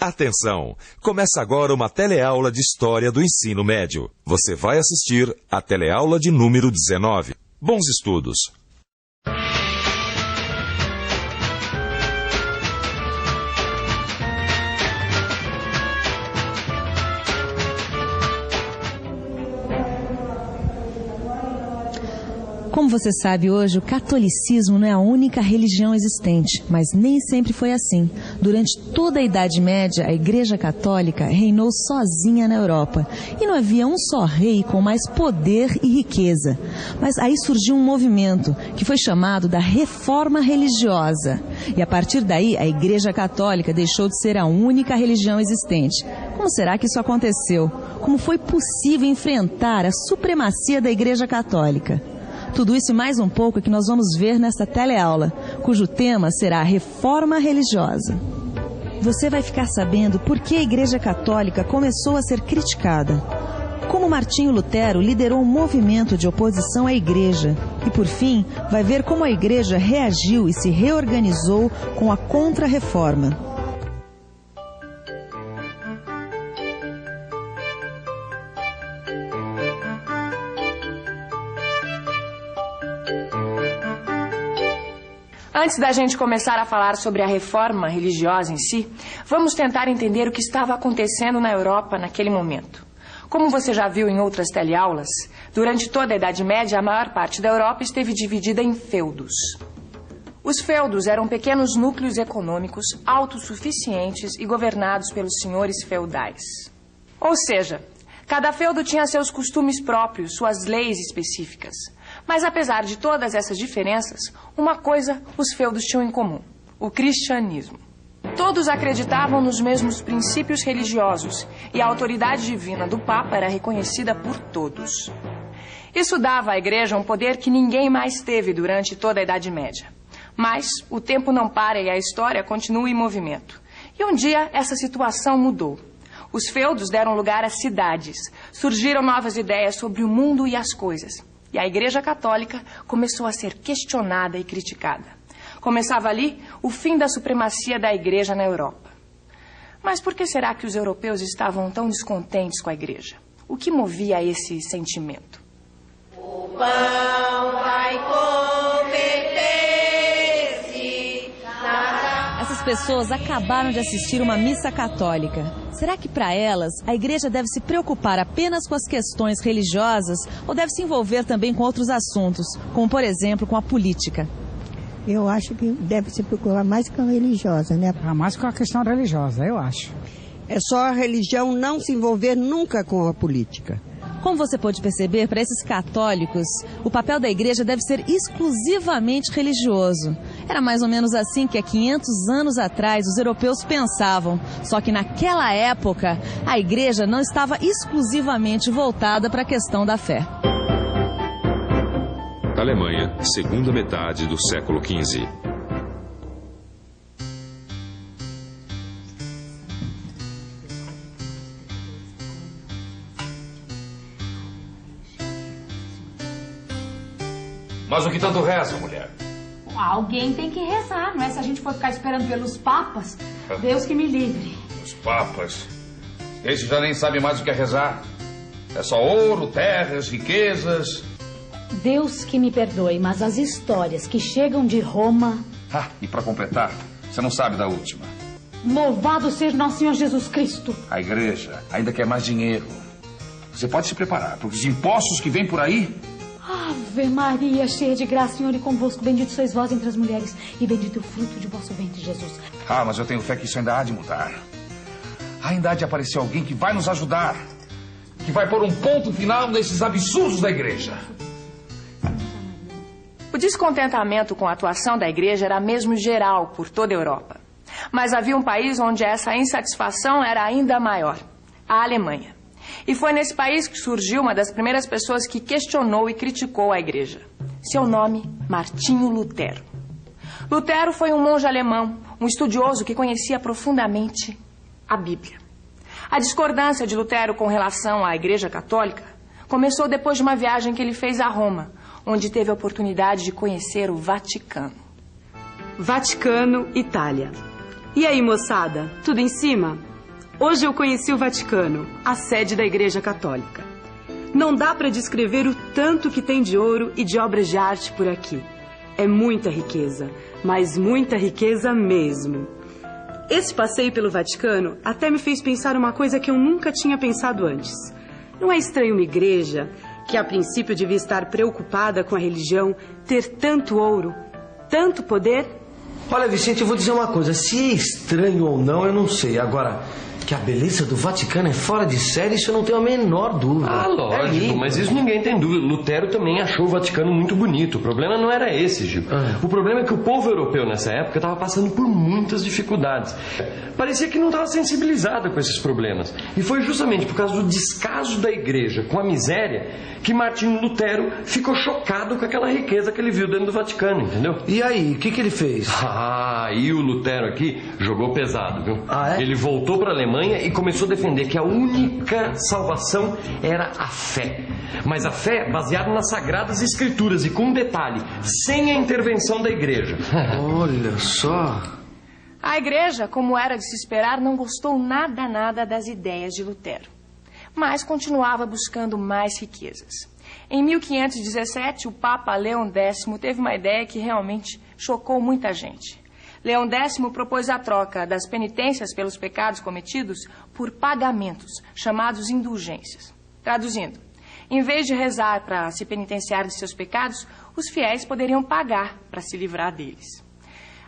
Atenção! Começa agora uma teleaula de História do Ensino Médio. Você vai assistir a teleaula de número 19. Bons estudos! Como você sabe, hoje o catolicismo não é a única religião existente, mas nem sempre foi assim. Durante toda a Idade Média, a Igreja Católica reinou sozinha na Europa. E não havia um só rei com mais poder e riqueza. Mas aí surgiu um movimento que foi chamado da Reforma Religiosa. E a partir daí, a Igreja Católica deixou de ser a única religião existente. Como será que isso aconteceu? Como foi possível enfrentar a supremacia da Igreja Católica? Tudo isso e mais um pouco é que nós vamos ver nesta teleaula, cujo tema será a Reforma Religiosa. Você vai ficar sabendo por que a Igreja Católica começou a ser criticada, como Martinho Lutero liderou um movimento de oposição à Igreja e, por fim, vai ver como a Igreja reagiu e se reorganizou com a Contra-Reforma. Antes da gente começar a falar sobre a reforma religiosa em si, vamos tentar entender o que estava acontecendo na Europa naquele momento. Como você já viu em outras teleaulas, durante toda a Idade Média, a maior parte da Europa esteve dividida em feudos. Os feudos eram pequenos núcleos econômicos autossuficientes e governados pelos senhores feudais. Ou seja, cada feudo tinha seus costumes próprios, suas leis específicas. Mas apesar de todas essas diferenças, uma coisa os feudos tinham em comum: o cristianismo. Todos acreditavam nos mesmos princípios religiosos e a autoridade divina do Papa era reconhecida por todos. Isso dava à Igreja um poder que ninguém mais teve durante toda a Idade Média. Mas o tempo não para e a história continua em movimento. E um dia essa situação mudou. Os feudos deram lugar a cidades. Surgiram novas ideias sobre o mundo e as coisas. E a Igreja Católica começou a ser questionada e criticada. Começava ali o fim da supremacia da Igreja na Europa. Mas por que será que os europeus estavam tão descontentes com a Igreja? O que movia esse sentimento? O pão vai comer-se. Essas pessoas acabaram de assistir uma missa católica. Será que para elas a Igreja deve se preocupar apenas com as questões religiosas ou deve se envolver também com outros assuntos, como por exemplo com a política? Eu acho que deve se preocupar mais com a religiosa, né? Mais com a questão religiosa, eu acho. É só a religião não se envolver nunca com a política. Como você pode perceber, para esses católicos, o papel da Igreja deve ser exclusivamente religioso. Era mais ou menos assim que há 500 anos atrás os europeus pensavam. Só que naquela época, a Igreja não estava exclusivamente voltada para a questão da fé. Alemanha, segunda metade do século XV. Mas o que tanto reza, mulher? Alguém tem que rezar, não é? Se a gente for ficar esperando pelos papas, Deus que me livre. Os papas? Esse já nem sabe mais o que é rezar. É só ouro, terras, riquezas. Deus que me perdoe, mas as histórias que chegam de Roma... E para completar, você não sabe da última. Louvado seja nosso Senhor Jesus Cristo. A Igreja ainda quer mais dinheiro. Você pode se preparar, porque os impostos que vêm por aí... Ave Maria, cheia de graça, Senhor, e convosco, bendito sois vós entre as mulheres, e bendito o fruto de vosso ventre, Jesus. Mas eu tenho fé que isso ainda há de mudar. Ainda há de aparecer alguém que vai nos ajudar, que vai pôr um ponto final nesses absurdos da Igreja. O descontentamento com a atuação da Igreja era mesmo geral por toda a Europa. Mas havia um país onde essa insatisfação era ainda maior: a Alemanha. E foi nesse país que surgiu uma das primeiras pessoas que questionou e criticou a Igreja. Seu nome, Martinho Lutero. Lutero foi um monge alemão, um estudioso que conhecia profundamente a Bíblia. A discordância de Lutero com relação à Igreja Católica começou depois de uma viagem que ele fez a Roma, onde teve a oportunidade de conhecer o Vaticano. Vaticano, Itália. E aí, moçada, tudo em cima? Hoje eu conheci o Vaticano, a sede da Igreja Católica. Não dá para descrever o tanto que tem de ouro e de obras de arte por aqui. É muita riqueza, mas muita riqueza mesmo. Esse passeio pelo Vaticano até me fez pensar uma coisa que eu nunca tinha pensado antes. Não é estranho uma igreja, que a princípio devia estar preocupada com a religião, ter tanto ouro, tanto poder? Olha, Vicente, eu vou dizer uma coisa. Se é estranho ou não, eu não sei. Agora, que a beleza do Vaticano é fora de série, isso eu não tenho a menor dúvida. Ah, lógico, mas isso ninguém tem dúvida. Lutero também achou o Vaticano muito bonito. O problema não era esse, Gil. O problema é que o povo europeu nessa época estava passando por muitas dificuldades. Parecia que não estava sensibilizado com esses problemas. E foi justamente por causa do descaso da igreja com a miséria que Martinho Lutero ficou chocado com aquela riqueza que ele viu dentro do Vaticano, entendeu? E aí, o que ele fez? E o Lutero aqui jogou pesado, viu? É? Ele voltou para a Alemanha e começou a defender que a única salvação era a fé. Mas a fé baseada nas Sagradas Escrituras e com um detalhe, sem a intervenção da igreja. Olha só. A igreja, como era de se esperar, não gostou nada das ideias de Lutero. Mas continuava buscando mais riquezas. Em 1517, o Papa Leão X teve uma ideia que realmente chocou muita gente. Leão X propôs a troca das penitências pelos pecados cometidos por pagamentos, chamados indulgências. Traduzindo, em vez de rezar para se penitenciar de seus pecados, os fiéis poderiam pagar para se livrar deles.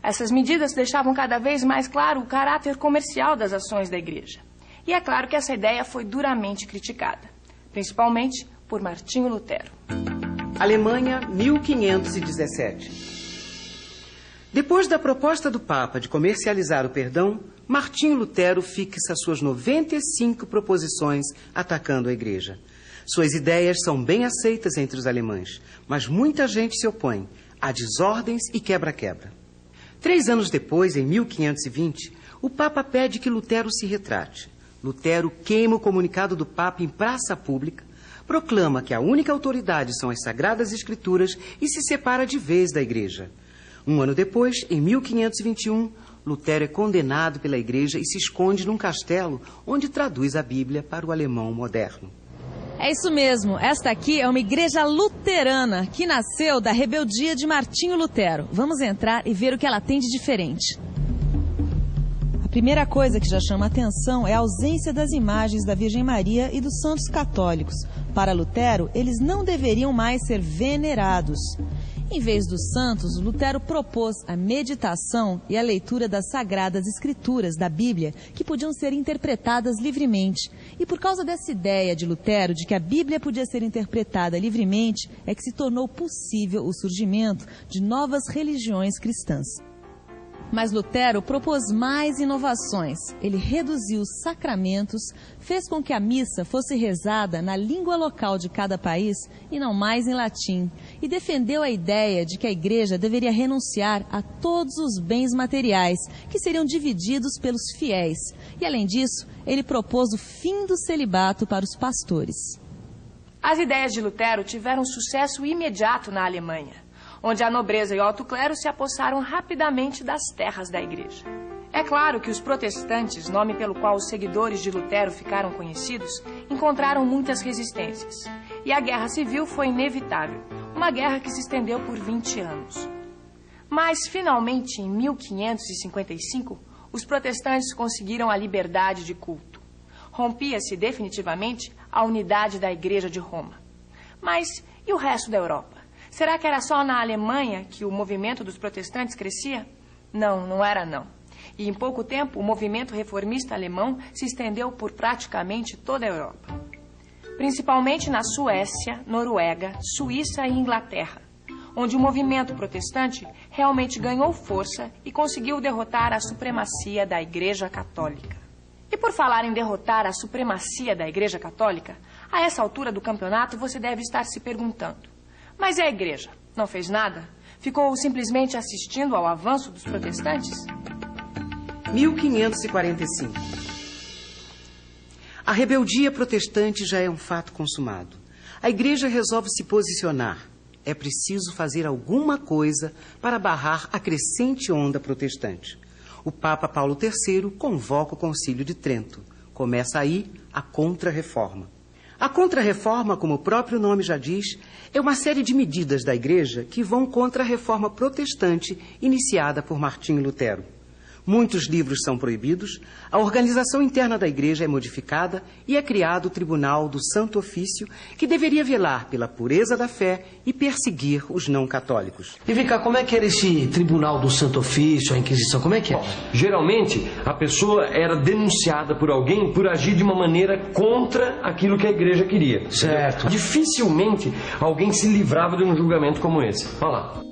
Essas medidas deixavam cada vez mais claro o caráter comercial das ações da igreja. E é claro que essa ideia foi duramente criticada, principalmente por Martinho Lutero. Alemanha, 1517. Depois da proposta do Papa de comercializar o perdão, Martinho Lutero fixa suas 95 proposições atacando a igreja. Suas ideias são bem aceitas entre os alemães, mas muita gente se opõe. Há desordens e quebra-quebra. 3 anos depois, em 1520, o Papa pede que Lutero se retrate. Lutero queima o comunicado do Papa em praça pública, proclama que a única autoridade são as Sagradas Escrituras e se separa de vez da igreja. 1 ano depois, em 1521, Lutero é condenado pela igreja e se esconde num castelo onde traduz a Bíblia para o alemão moderno. É isso mesmo, esta aqui é uma igreja luterana que nasceu da rebeldia de Martinho Lutero. Vamos entrar e ver o que ela tem de diferente. A primeira coisa que já chama a atenção é a ausência das imagens da Virgem Maria e dos santos católicos. Para Lutero, eles não deveriam mais ser venerados. Em vez dos santos, Lutero propôs a meditação e a leitura das Sagradas Escrituras da Bíblia, que podiam ser interpretadas livremente. E por causa dessa ideia de Lutero, de que a Bíblia podia ser interpretada livremente, é que se tornou possível o surgimento de novas religiões cristãs. Mas Lutero propôs mais inovações. Ele reduziu os sacramentos, fez com que a missa fosse rezada na língua local de cada país e não mais em latim, e defendeu a ideia de que a igreja deveria renunciar a todos os bens materiais, que seriam divididos pelos fiéis. E, além disso, ele propôs o fim do celibato para os pastores. As ideias de Lutero tiveram sucesso imediato na Alemanha, onde a nobreza e o alto clero se apossaram rapidamente das terras da igreja. É claro que os protestantes, nome pelo qual os seguidores de Lutero ficaram conhecidos, encontraram muitas resistências. E a guerra civil foi inevitável, uma guerra que se estendeu por 20 anos. Mas, finalmente, em 1555, os protestantes conseguiram a liberdade de culto. Rompia-se definitivamente a unidade da Igreja de Roma. Mas e o resto da Europa? Será que era só na Alemanha que o movimento dos protestantes crescia? Não, não era não. E em pouco tempo, o movimento reformista alemão se estendeu por praticamente toda a Europa. Principalmente na Suécia, Noruega, Suíça e Inglaterra, onde o movimento protestante realmente ganhou força e conseguiu derrotar a supremacia da Igreja Católica. E por falar em derrotar a supremacia da Igreja Católica, a essa altura do campeonato você deve estar se perguntando: mas e a igreja? Não fez nada? Ficou simplesmente assistindo ao avanço dos protestantes? 1545. A rebeldia protestante já é um fato consumado. A igreja resolve se posicionar. É preciso fazer alguma coisa para barrar a crescente onda protestante. O Papa Paulo III convoca o Concílio de Trento. Começa aí a Contra-Reforma. A Contra-Reforma, como o próprio nome já diz, é uma série de medidas da Igreja que vão contra a reforma protestante iniciada por Martinho Lutero. Muitos livros são proibidos, a organização interna da Igreja é modificada e é criado o Tribunal do Santo Ofício, que deveria velar pela pureza da fé e perseguir os não católicos. E vem cá, como é que era esse Tribunal do Santo Ofício, a Inquisição, como é que é? Geralmente, a pessoa era denunciada por alguém por agir de uma maneira contra aquilo que a igreja queria. Certo. Dificilmente alguém se livrava de um julgamento como esse. Olha lá.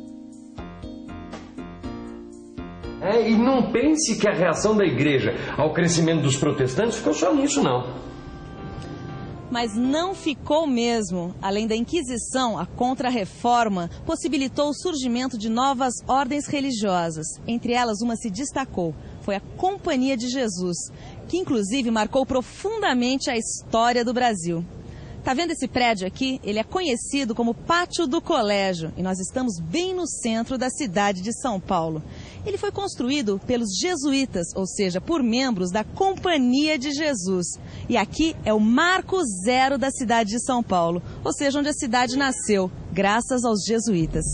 E não pense que a reação da igreja ao crescimento dos protestantes ficou só nisso, não. Mas não ficou mesmo. Além da Inquisição, a Contra-Reforma possibilitou o surgimento de novas ordens religiosas. Entre elas, uma se destacou. Foi a Companhia de Jesus, que inclusive marcou profundamente a história do Brasil. Tá vendo esse prédio aqui? Ele é conhecido como Pátio do Colégio e nós estamos bem no centro da cidade de São Paulo. Ele foi construído pelos jesuítas, ou seja, por membros da Companhia de Jesus. E aqui é o marco zero da cidade de São Paulo, ou seja, onde a cidade nasceu, graças aos jesuítas.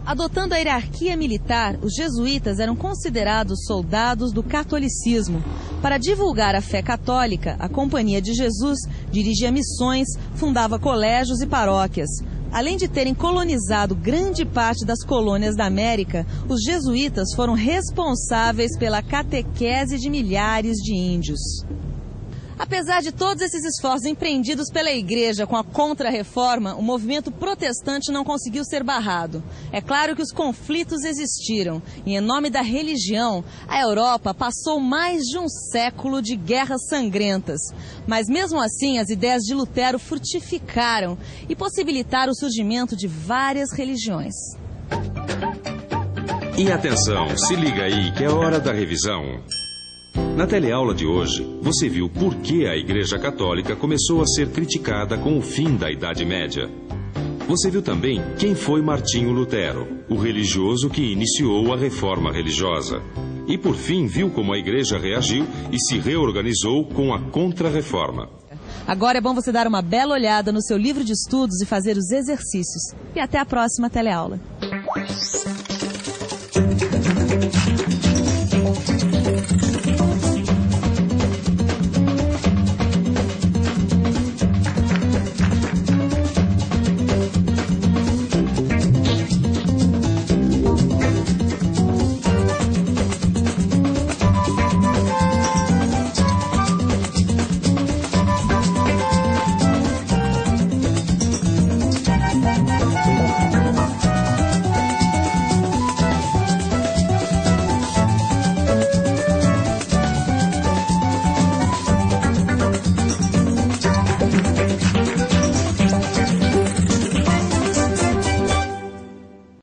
Adotando a hierarquia militar, os jesuítas eram considerados soldados do catolicismo. Para divulgar a fé católica, a Companhia de Jesus dirigia missões, fundava colégios e paróquias. Além de terem colonizado grande parte das colônias da América, os jesuítas foram responsáveis pela catequese de milhares de índios. Apesar de todos esses esforços empreendidos pela Igreja com a Contra-Reforma, o movimento protestante não conseguiu ser barrado. É claro que os conflitos existiram e, em nome da religião, a Europa passou mais de um século de guerras sangrentas. Mas, mesmo assim, as ideias de Lutero frutificaram e possibilitaram o surgimento de várias religiões. E atenção, se liga aí que é hora da revisão. Na teleaula de hoje, você viu por que a Igreja Católica começou a ser criticada com o fim da Idade Média. Você viu também quem foi Martinho Lutero, o religioso que iniciou a reforma religiosa. E por fim viu como a Igreja reagiu e se reorganizou com a Contra-Reforma. Agora é bom você dar uma bela olhada no seu livro de estudos e fazer os exercícios. E até a próxima teleaula.